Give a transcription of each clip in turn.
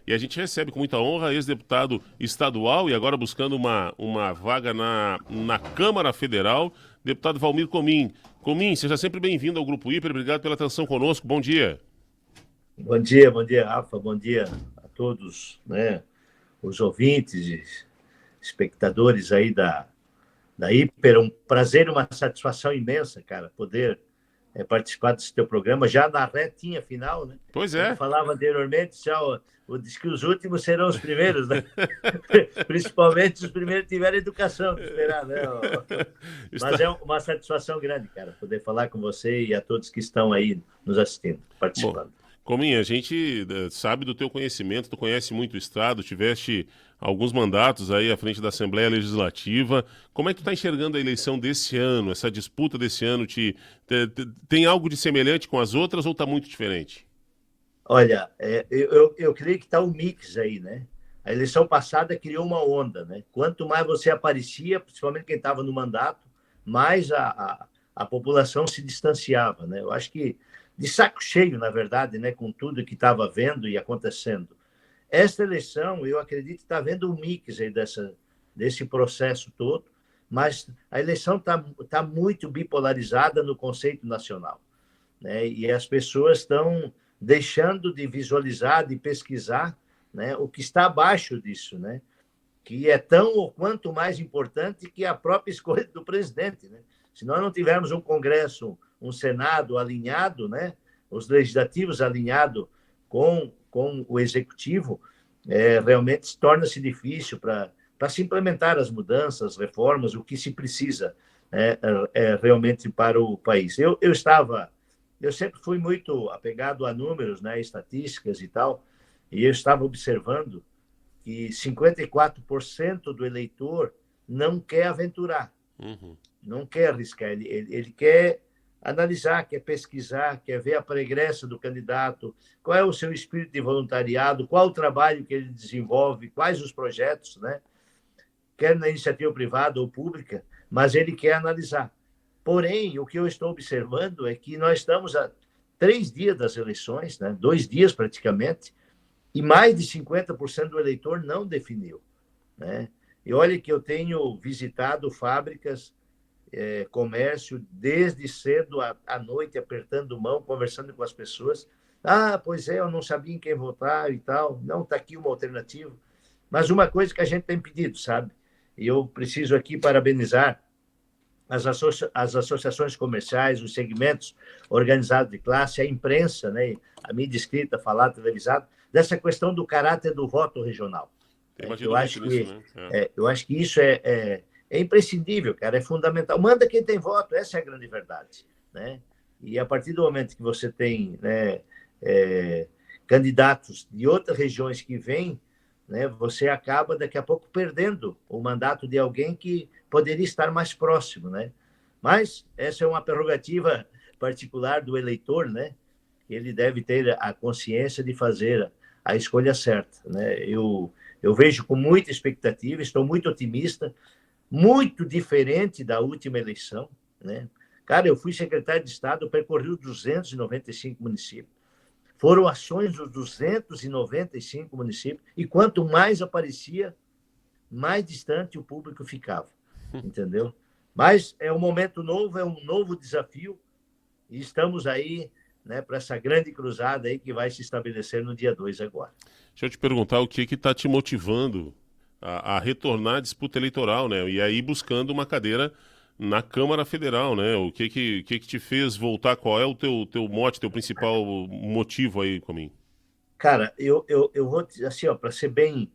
E a gente recebe com muita honra ex-deputado estadual e agora buscando uma vaga na Câmara Federal, deputado Valmir Comin. Comin, seja sempre bem-vindo ao Grupo Hiper, obrigado pela atenção conosco, bom dia. Bom dia, Rafa, bom dia a todos, né, os ouvintes e espectadores aí da Hiper. É um prazer e uma satisfação imensa, cara, poder participar desse teu programa, já na retinha final, né? Pois Como é. falava anteriormente, já diz que os últimos serão os primeiros, né? Principalmente se os primeiros tiverem educação que esperar, né? Está... Mas é uma satisfação grande, cara, poder falar com você e a todos que estão aí nos assistindo, Bom, participando. Cominha, a gente sabe do teu conhecimento, tu conhece muito o Estado, tiveste alguns mandatos aí à frente da Assembleia Legislativa. Como é que tu está enxergando a eleição desse ano, essa disputa desse ano? Tem algo de semelhante com as outras ou está muito diferente? Olha, eu creio que está um mix aí, né? A eleição passada criou uma onda, né? Quanto mais você aparecia, principalmente quem estava no mandato, mais a população se distanciava, né? Eu acho que de saco cheio, na verdade, né? Com tudo que estava vendo e acontecendo. Esta eleição, eu acredito que está havendo um mix aí desse processo todo, mas a eleição está muito bipolarizada no conceito nacional, né? E as pessoas estão deixando de visualizar, de pesquisar, né, o que está abaixo disso, né, que é tão ou quanto mais importante que a própria escolha do presidente. Né? Se nós não tivermos um Congresso, um Senado alinhado, né, os legislativos alinhados com o Executivo, realmente torna-se difícil para se implementar as mudanças, as reformas, o que se precisa realmente para o país. Eu sempre fui muito apegado a números, né, estatísticas e tal, e eu estava observando que 54% do eleitor não quer aventurar, Uhum. não quer arriscar, ele quer analisar, quer pesquisar, quer ver a pregressa do candidato, qual é o seu espírito de voluntariado, qual o trabalho que ele desenvolve, quais os projetos, né? Quer na iniciativa privada ou pública, mas ele quer analisar. Porém, o que eu estou observando é que nós estamos a 3 dias das eleições, né? 2 dias praticamente, e mais de 50% do eleitor não definiu, né? E olha que eu tenho visitado fábricas, comércio, desde cedo à noite, apertando mão, conversando com as pessoas. Ah, pois é, eu não sabia em quem votar e tal. Não, está aqui uma alternativa. Mas uma coisa que a gente tem pedido, sabe? E eu preciso aqui parabenizar as associações comerciais, os segmentos organizados de classe, a imprensa, né, a mídia escrita, falada, televisada, dessa questão do caráter do voto regional. Tem Né, que batido muito nisso, né? É. eu acho que isso é imprescindível, cara, é fundamental. Manda quem tem voto, essa é a grande verdade. Né? E a partir do momento que você tem, né, candidatos de outras regiões que vêm, né, você acaba daqui a pouco perdendo o mandato de alguém que poderia estar mais próximo, né? Mas essa é uma prerrogativa particular do eleitor, né? Ele deve ter a consciência de fazer a escolha certa, né? Eu vejo com muita expectativa, estou muito otimista, muito diferente da última eleição, né? Cara, eu fui secretário de Estado, eu percorri os 295 municípios. Foram ações dos 295 municípios, e quanto mais aparecia, mais distante o público ficava, entendeu? Mas é um momento novo, é um novo desafio, e estamos aí, né, para essa grande cruzada aí que vai se estabelecer no dia 2 agora. Deixa eu te perguntar o que está te motivando a retornar à disputa eleitoral, né? E aí buscando uma cadeira na Câmara Federal, né? O que te fez voltar? Qual é o teu mote, teu principal motivo aí, comigo? Cara, eu vou, assim, ó, para ser bem,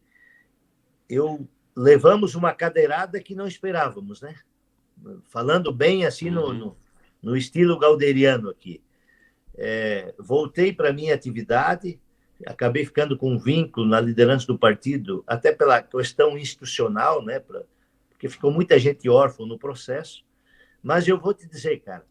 eu levamos uma cadeirada que não esperávamos, né? Falando bem assim Uhum. no estilo galderiano aqui. Voltei para a minha atividade, acabei ficando com um vínculo na liderança do partido, até pela questão institucional, né? Porque ficou muita gente órfã no processo. Mas eu vou te dizer, cara,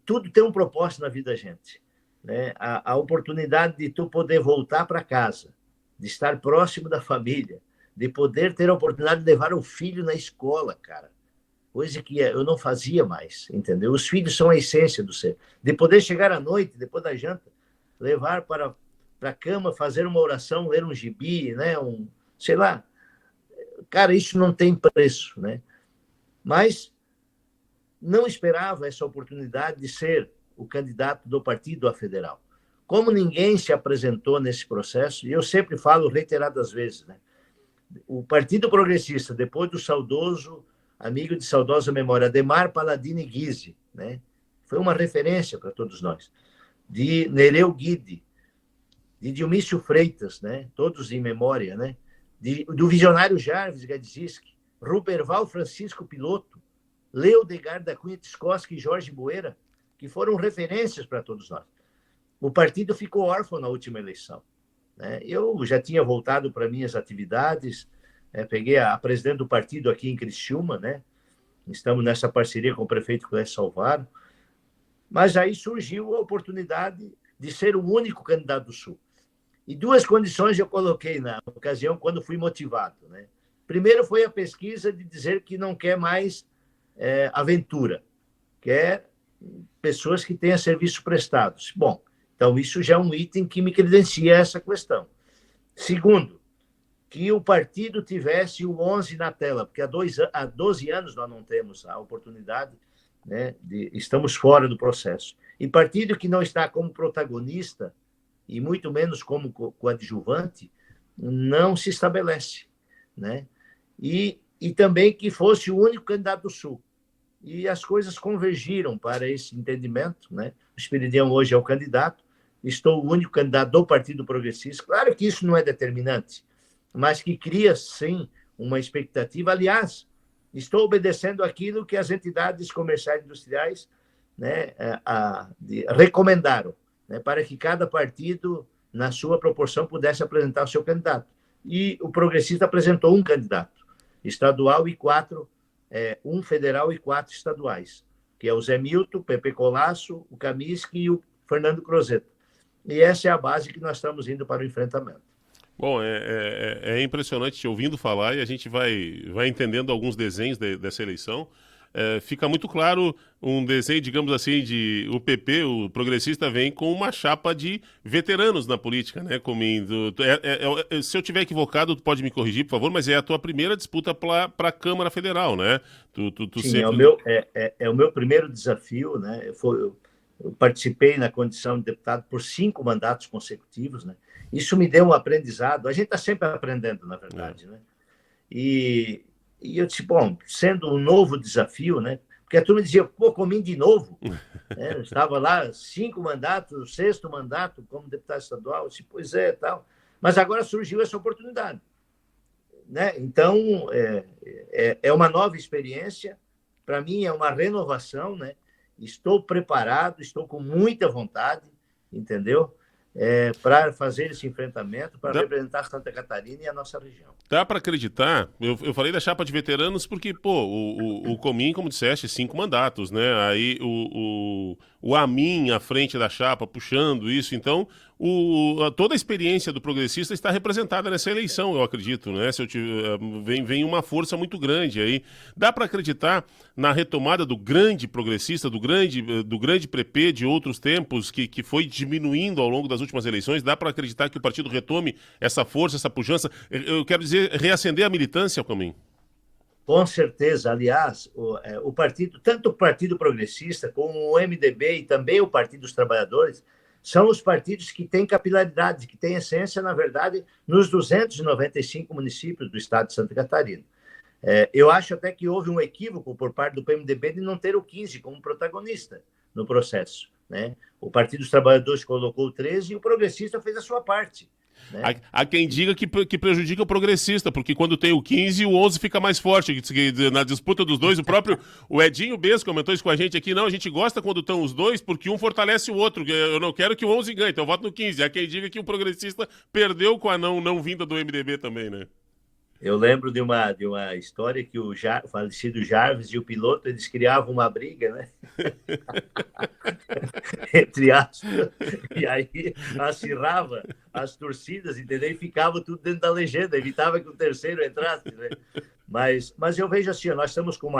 tudo tem um propósito na vida da gente. Né? A oportunidade de tu poder voltar para casa, de estar próximo da família, de poder ter a oportunidade de levar o filho na escola, cara. Coisa que eu não fazia mais, entendeu? Os filhos são a essência do ser. De poder chegar à noite, depois da janta, levar para a cama, fazer uma oração, ler um gibi, né? Sei lá. Cara, isso não tem preço, né? Mas não esperava essa oportunidade de ser o candidato do partido à federal. Como ninguém se apresentou nesse processo, e eu sempre falo reiteradas vezes, né? O Partido Progressista, depois do saudoso amigo de saudosa memória, Adhemar Paladini Guise, né? Foi uma referência para todos nós, de Nereu Guide, de Dionísio Freitas, né? Todos em memória, né? Do visionário Jarvis Gadziski, Ruperval Francisco Piloto, Leodegar da Cunha Tiscoski e Jorge Bueira, que foram referências para todos nós. O partido ficou órfão na última eleição, né? Eu já tinha voltado para minhas atividades, peguei a presidente do partido aqui em Criciúma, né? Estamos nessa parceria com o prefeito Clécio Salvaro, mas aí surgiu a oportunidade de ser o único candidato do Sul. E duas condições eu coloquei na ocasião, quando fui motivado, né? Primeiro foi a pesquisa de dizer que não quer mais aventura, quer pessoas que tenham serviços prestados. Bom, então isso já é um item que me credencia essa questão. Segundo, que o partido tivesse o 11 na tela, porque há 12 anos nós não temos a oportunidade, né, estamos fora do processo. E partido que não está como protagonista, e muito menos como coadjuvante, não se estabelece, né? E também que fosse o único candidato do Sul. E as coisas convergiram para esse entendimento, né? O Esperidião hoje é o candidato, estou o único candidato do Partido Progressista. Claro que isso não é determinante, mas que cria, sim, uma expectativa. Aliás, estou obedecendo aquilo que as entidades comerciais e industriais, né, recomendaram, né, para que cada partido, na sua proporção, pudesse apresentar o seu candidato. E o Progressista apresentou um candidato estadual e um federal e 4 estaduais, que é o Zé Milton, o Pepe Colasso, o Kaminsky e o Fernando Crozeta. E essa é a base que nós estamos indo para o enfrentamento. Bom, é impressionante te ouvindo falar e a gente vai entendendo alguns desenhos dessa eleição. Fica muito claro um desenho, digamos assim, de o PP, o progressista, vem com uma chapa de veteranos na política, né? Se eu tiver equivocado, tu pode me corrigir, por favor, mas é a tua primeira disputa para a Câmara Federal, né? Sim, sempre... é o meu primeiro desafio, né? Eu participei na condição de deputado por 5 mandatos consecutivos, né? Isso me deu um aprendizado. A gente está sempre aprendendo, na verdade, né? E eu disse, bom, sendo um novo desafio, né? Porque a turma dizia, pô, Comim de novo. Eu estava lá 5 mandatos, 6º mandato como deputado estadual. Eu disse, pois é, tal. Mas agora surgiu essa oportunidade, né? Então, é uma nova experiência. Para mim, é uma renovação, né? Estou preparado, estou com muita vontade, entendeu? Para fazer esse enfrentamento, para representar Santa Catarina e a nossa região. Dá para acreditar, eu falei da chapa de veteranos porque, pô, o Comim, como disseste, 5 mandatos, né? Aí o Amin à frente da chapa, puxando isso, então toda a experiência do progressista está representada nessa eleição, eu acredito, né? Vem uma força muito grande aí. Dá para acreditar na retomada do grande progressista, do grande PP de outros tempos, que foi diminuindo ao longo das últimas eleições? Dá para acreditar que o partido retome essa força, essa pujança? Eu quero dizer, reacender a militância, Comim? Com certeza. Aliás, o partido, tanto o Partido Progressista como o MDB e também o Partido dos Trabalhadores, são os partidos que têm capilaridade, que têm essência, na verdade, nos 295 municípios do estado de Santa Catarina. Eu acho até que houve um equívoco por parte do PMDB de não ter o 15 como protagonista no processo, né? O Partido dos Trabalhadores colocou o 13 e o Progressista fez a sua parte, né? Há quem diga que prejudica o progressista, porque quando tem o 15, o 11 fica mais forte. Na disputa dos dois, o Edinho Bes comentou isso com a gente aqui. Não, a gente gosta quando estão os dois, porque um fortalece o outro. Eu não quero que o 11 ganhe, então eu voto no 15. Há quem diga que o progressista perdeu com a não vinda do MDB também, né? Eu lembro de uma história que o falecido Jarvis e o piloto, eles criavam uma briga, né? Entre aspas, e aí acirrava as torcidas, entendeu? E ficava tudo dentro da legenda, evitava que o terceiro entrasse, né? Mas eu vejo assim, nós estamos com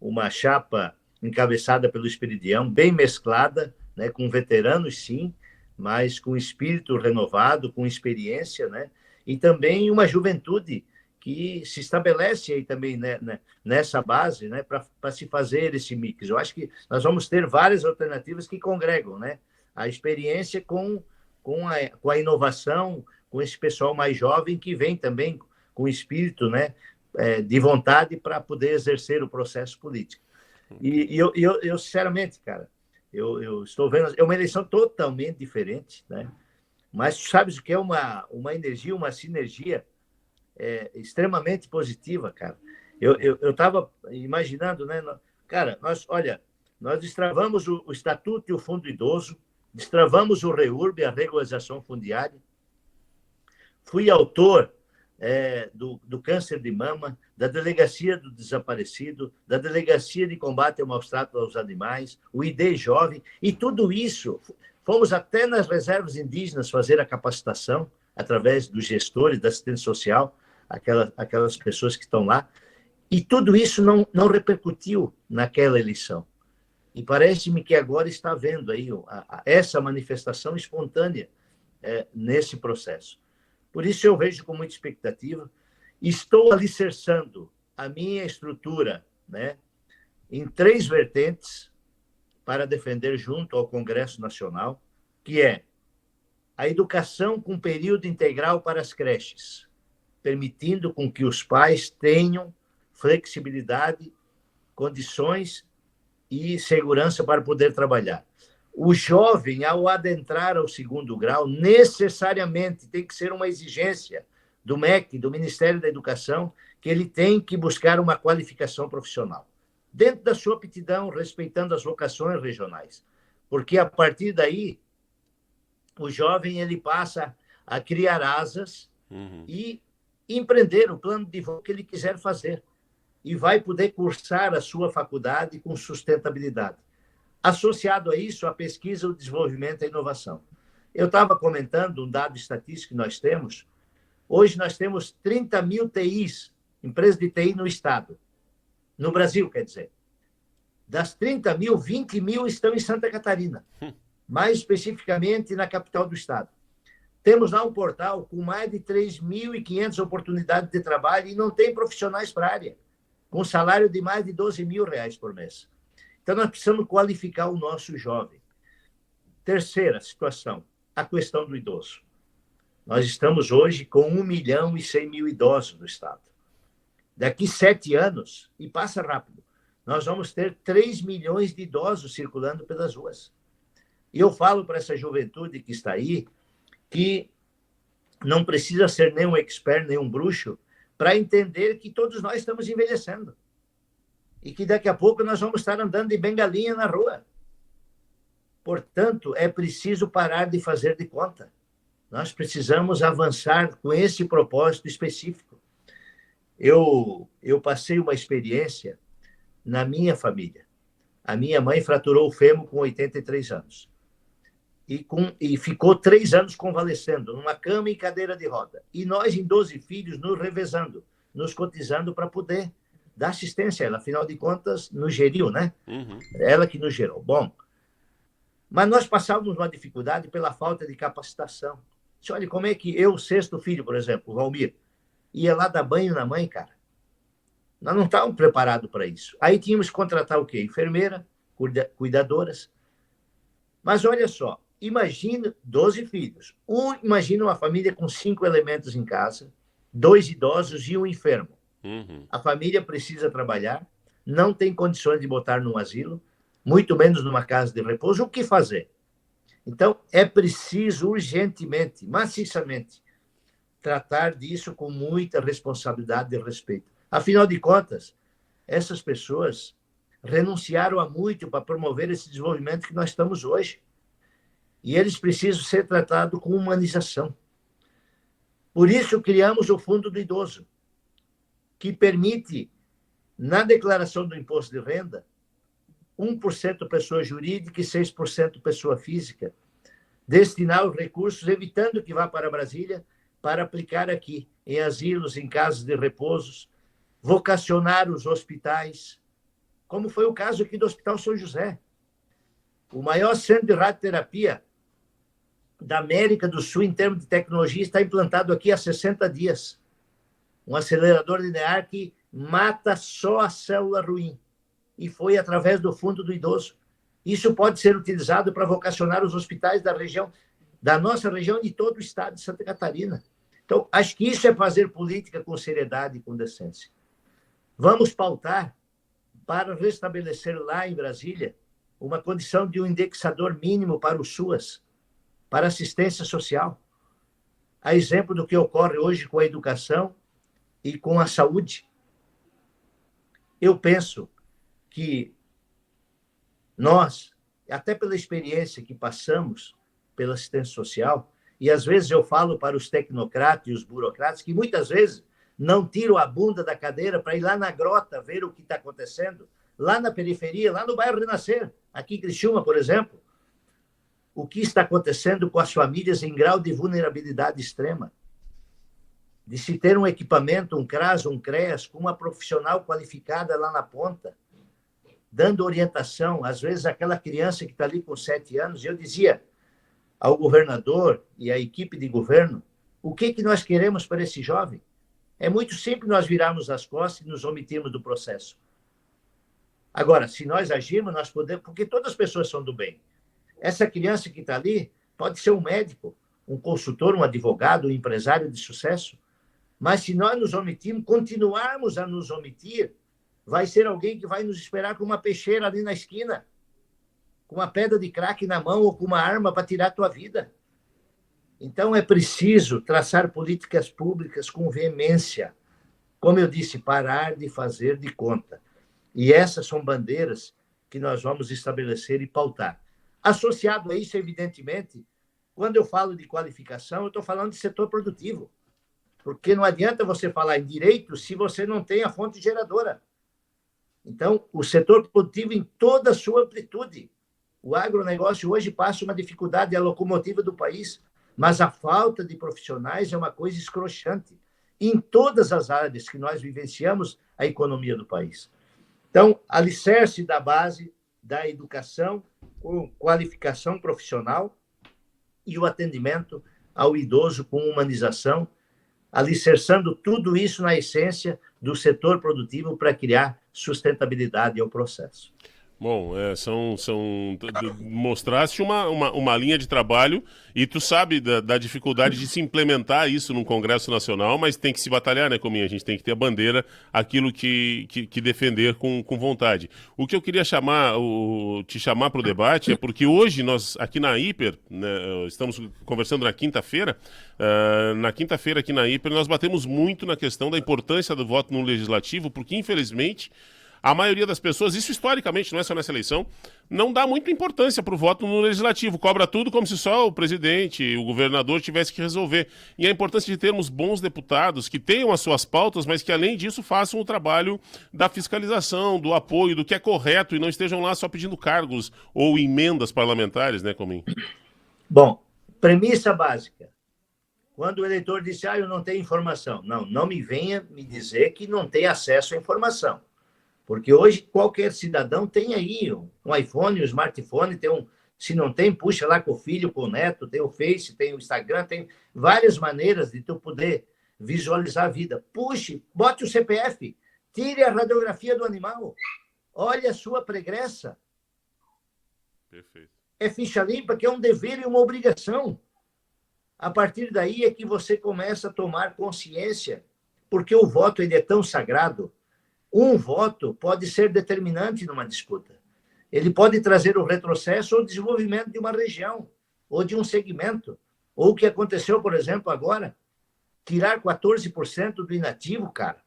uma chapa encabeçada pelo Esperidião, bem mesclada, né? Com veteranos, sim, mas com espírito renovado, com experiência, né? E também uma juventude que se estabelece aí também, né, nessa base, né, para se fazer esse mix. Eu acho que nós vamos ter várias alternativas que congregam, né, a experiência com a inovação, com esse pessoal mais jovem que vem também com espírito, né, de vontade para poder exercer o processo político. E eu sinceramente, cara, eu estou vendo, é uma eleição totalmente diferente, né? Mas tu sabes o que é uma energia, uma sinergia extremamente positiva, cara. Eu estava imaginando, né? Cara, nós destravamos o Estatuto e o Fundo Idoso, destravamos o REURB, a regularização fundiária. Fui autor do câncer de mama, da Delegacia do Desaparecido, da Delegacia de Combate ao Maus Tratos aos Animais, o ID Jovem, e tudo isso, fomos até nas reservas indígenas fazer a capacitação, através dos gestores da assistência social, aquelas pessoas que estão lá, e tudo isso não repercutiu naquela eleição. E parece-me que agora está havendo aí essa manifestação espontânea nesse processo. Por isso eu vejo com muita expectativa. Estou alicerçando a minha estrutura, né, em 3 vertentes para defender junto ao Congresso Nacional, que é a educação com período integral para as creches, permitindo com que os pais tenham flexibilidade, condições e segurança para poder trabalhar. O jovem, ao adentrar ao 2º grau, necessariamente tem que ser uma exigência do MEC, do Ministério da Educação, que ele tem que buscar uma qualificação profissional, dentro da sua aptidão, respeitando as vocações regionais. Porque, a partir daí, o jovem ele passa a criar asas e empreender o plano de voo que ele quiser fazer. E vai poder cursar a sua faculdade com sustentabilidade. Associado a isso, a pesquisa, o desenvolvimento e a inovação. Eu estava comentando um dado estatístico que nós temos. Hoje nós temos 30 mil TIs, empresas de TI no Estado. No Brasil, quer dizer. Das 30 mil, 20 mil estão em Santa Catarina. Mais especificamente na capital do Estado. Temos lá um portal com mais de 3.500 oportunidades de trabalho e não tem profissionais para a área, com salário de mais de R$12 mil por mês. Então, nós precisamos qualificar o nosso jovem. Terceira situação, a questão do idoso. Nós estamos hoje com 1.100.000 idosos no Estado. Daqui 7 anos, e passa rápido, nós vamos ter 3 milhões de idosos circulando pelas ruas. E eu falo para essa juventude que está aí que não precisa ser nem um expert, nem um bruxo, para entender que todos nós estamos envelhecendo. E que daqui a pouco nós vamos estar andando de bengalinha na rua. Portanto, é preciso parar de fazer de conta. Nós precisamos avançar com esse propósito específico. Eu passei uma experiência na minha família. A minha mãe fraturou o fêmur com 83 anos. E ficou 3 anos convalescendo, numa cama e cadeira de roda. E nós, em 12 filhos, nos revezando, nos cotizando para poder dar assistência a ela. Afinal de contas, nos geriu, né? Ela que nos gerou. Bom, mas nós passávamos uma dificuldade pela falta de capacitação. Olha, como é que eu, 6º filho, por exemplo, o Valmir, ia lá dar banho na mãe, cara? Nós não estávamos preparados para isso. Aí tínhamos que contratar o quê? Enfermeira, cuidadoras. Mas olha só, imagina 12 filhos. Imagina uma família com 5 elementos em casa, 2 idosos e um enfermo. A família precisa trabalhar, não tem condições de botar num asilo, muito menos numa casa de repouso. O que fazer? Então, é preciso urgentemente, maciçamente, tratar disso com muita responsabilidade e respeito. Afinal de contas, essas pessoas renunciaram a muito para promover esse desenvolvimento que nós estamos hoje. E eles precisam ser tratados com humanização. Por isso, criamos o Fundo do Idoso, que permite, na declaração do imposto de renda, 1% pessoa jurídica e 6% pessoa física, destinar os recursos, evitando que vá para Brasília, para aplicar aqui, em asilos, em casas de repousos, vocacionar os hospitais, como foi o caso aqui do Hospital São José. O maior centro de radioterapia da América do Sul em termos de tecnologia está implantado aqui há 60 dias. Um acelerador linear que mata só a célula ruim. E foi através do Fundo do Idoso. Isso pode ser utilizado para vocacionar os hospitais da região, da nossa região e de todo o estado de Santa Catarina. Então, acho que isso é fazer política com seriedade e com decência. Vamos pautar para restabelecer lá em Brasília uma condição de um indexador mínimo para o SUAS, para assistência social. A exemplo do que ocorre hoje com a educação e com a saúde. Eu penso que nós, até pela experiência que passamos pela assistência social, e às vezes eu falo para os tecnocratas e os burocratas que muitas vezes não tiram a bunda da cadeira para ir lá na grota ver o que está acontecendo, lá na periferia, lá no bairro Renascer, aqui em Criciúma, por exemplo, o que está acontecendo com as famílias em grau de vulnerabilidade extrema. De se ter um equipamento, um CRAS, um CREAS, com uma profissional qualificada lá na ponta, dando orientação, às vezes aquela criança que está ali com 7 anos, eu dizia ao governador e à equipe de governo, o que nós queremos para esse jovem? É muito simples nós virarmos as costas e nos omitirmos do processo. Agora, se nós agirmos, nós podemos, porque todas as pessoas são do bem. Essa criança que está ali pode ser um médico, um consultor, um advogado, um empresário de sucesso, mas se nós nos omitirmos, continuarmos a nos omitir, vai ser alguém que vai nos esperar com uma peixeira ali na esquina, com uma pedra de crack na mão ou com uma arma para tirar a tua vida. Então, é preciso traçar políticas públicas com veemência. Como eu disse, parar de fazer de conta. E essas são bandeiras que nós vamos estabelecer e pautar. Associado a isso, evidentemente, quando eu falo de qualificação, eu estou falando de setor produtivo. Porque não adianta você falar em direito se você não tem a fonte geradora. Então, o setor produtivo em toda a sua amplitude. O agronegócio hoje passa uma dificuldade, é a locomotiva do país, mas a falta de profissionais é uma coisa escrochante em todas as áreas que nós vivenciamos a economia do país. Então, alicerce da base da educação com qualificação profissional e o atendimento ao idoso com humanização, alicerçando tudo isso na essência do setor produtivo para criar sustentabilidade ao processo. Bom, mostraste uma linha de trabalho e tu sabe da dificuldade de se implementar isso num Congresso Nacional, mas tem que se batalhar, né, Cominha? A gente tem que ter a bandeira, aquilo que defender com vontade. O que eu queria te chamar para o debate é porque hoje nós, aqui na Hiper, né, estamos conversando na quinta-feira, aqui na Hiper nós batemos muito na questão da importância do voto no Legislativo, porque infelizmente a maioria das pessoas, isso historicamente, não é só nessa eleição, não dá muita importância para o voto no Legislativo. Cobra tudo como se só o presidente, o governador tivesse que resolver. E a importância de termos bons deputados que tenham as suas pautas, mas que, além disso, façam o trabalho da fiscalização, do apoio, do que é correto e não estejam lá só pedindo cargos ou emendas parlamentares, né, Comim? Bom, premissa básica. Quando o eleitor disse, eu não tenho informação. Não me venha me dizer que não tem acesso à informação. Porque hoje qualquer cidadão tem aí um iPhone, um smartphone, se não tem, puxa lá com o filho, com o neto, tem o Face, tem o Instagram, tem várias maneiras de tu poder visualizar a vida. Puxe, bote o CPF, tire a radiografia do animal, olhe a sua pregressa. Perfeito. É ficha limpa, que é um dever e uma obrigação. A partir daí é que você começa a tomar consciência, porque o voto ele é tão sagrado. Um voto pode ser determinante numa disputa. Ele pode trazer o retrocesso ou o desenvolvimento de uma região, ou de um segmento. Ou o que aconteceu, por exemplo, agora, tirar 14% do inativo, cara.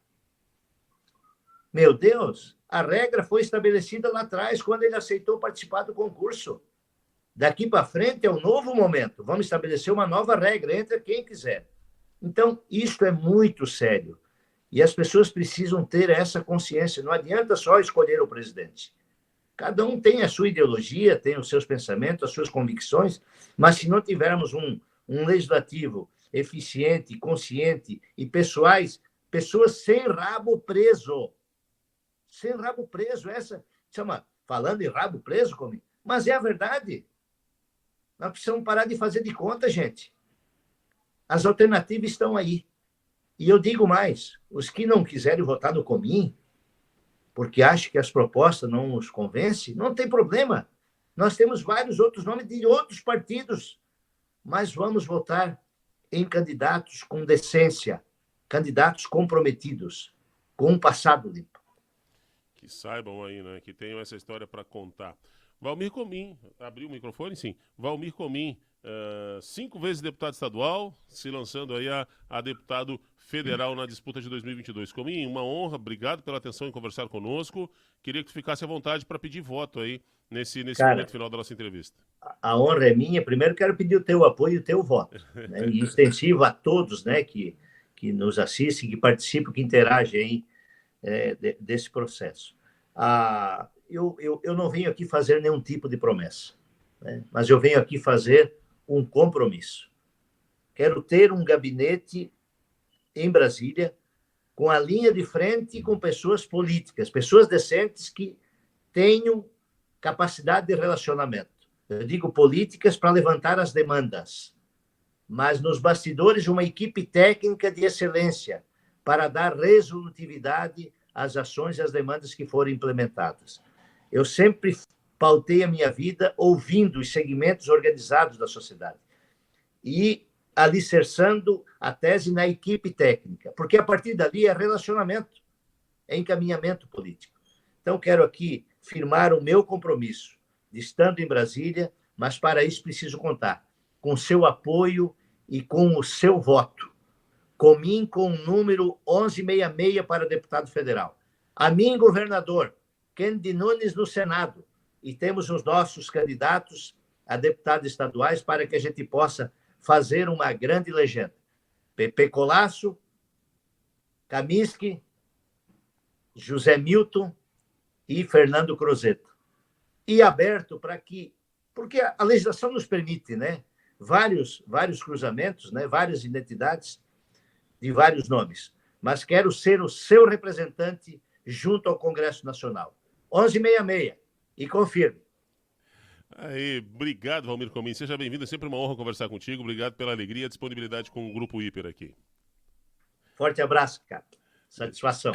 Meu Deus, a regra foi estabelecida lá atrás, quando ele aceitou participar do concurso. Daqui para frente é um novo momento. Vamos estabelecer uma nova regra, entre quem quiser. Então, isso é muito sério. E as pessoas precisam ter essa consciência. Não adianta só escolher o presidente. Cada um tem a sua ideologia, tem os seus pensamentos, as suas convicções, mas se não tivermos um legislativo eficiente, consciente e pessoas sem rabo preso. Sem rabo preso. Essa chama, falando em rabo preso, mas é a verdade. Nós precisamos parar de fazer de conta, gente. As alternativas estão aí. E eu digo mais, os que não quiserem votar no Comim, porque acham que as propostas não os convencem, não tem problema. Nós temos vários outros nomes de outros partidos, mas vamos votar em candidatos com decência, candidatos comprometidos, com um passado limpo. Que saibam aí, né? Que tenham essa história para contar. Valmir Comim, abriu o microfone? Sim. Valmir Comim, 5 vezes deputado estadual, se lançando aí a deputado federal na disputa de 2022. Comim, uma honra, obrigado pela atenção em conversar conosco. Queria que tu ficasse à vontade para pedir voto aí nesse momento final da nossa entrevista. A honra é minha. Primeiro quero pedir o teu apoio e o teu voto, né? E extensivo a todos, né, que nos assistem, que participam, que interagem aí desse processo. Eu não venho aqui fazer nenhum tipo de promessa, né? Mas eu venho aqui fazer um compromisso. Quero ter um gabinete em Brasília com a linha de frente e com pessoas políticas, pessoas decentes que tenham capacidade de relacionamento. Eu digo políticas para levantar as demandas, mas nos bastidores uma equipe técnica de excelência para dar resolutividade às ações e às demandas que forem implementadas. Eu sempre pautei a minha vida ouvindo os segmentos organizados da sociedade e alicerçando a tese na equipe técnica, porque a partir dali é relacionamento, é encaminhamento político. Então, quero aqui firmar o meu compromisso de estando em Brasília, mas para isso preciso contar com o seu apoio e com o seu voto. Comim com o número 1166 para deputado federal. A mim, governador, Kennedy Nunes no Senado. E temos os nossos candidatos a deputados estaduais para que a gente possa fazer uma grande legenda. Pepe Colasso, Kaminski, José Milton e Fernando Crosetto. E aberto para que... Porque a legislação nos permite, né, vários cruzamentos, né, várias identidades de vários nomes. Mas quero ser o seu representante junto ao Congresso Nacional. 1166. E confirme. Aí, obrigado, Valmir Comim. Seja bem-vindo. É sempre uma honra conversar contigo. Obrigado pela alegria e disponibilidade com o Grupo Hiper aqui. Forte abraço, cara. Satisfação.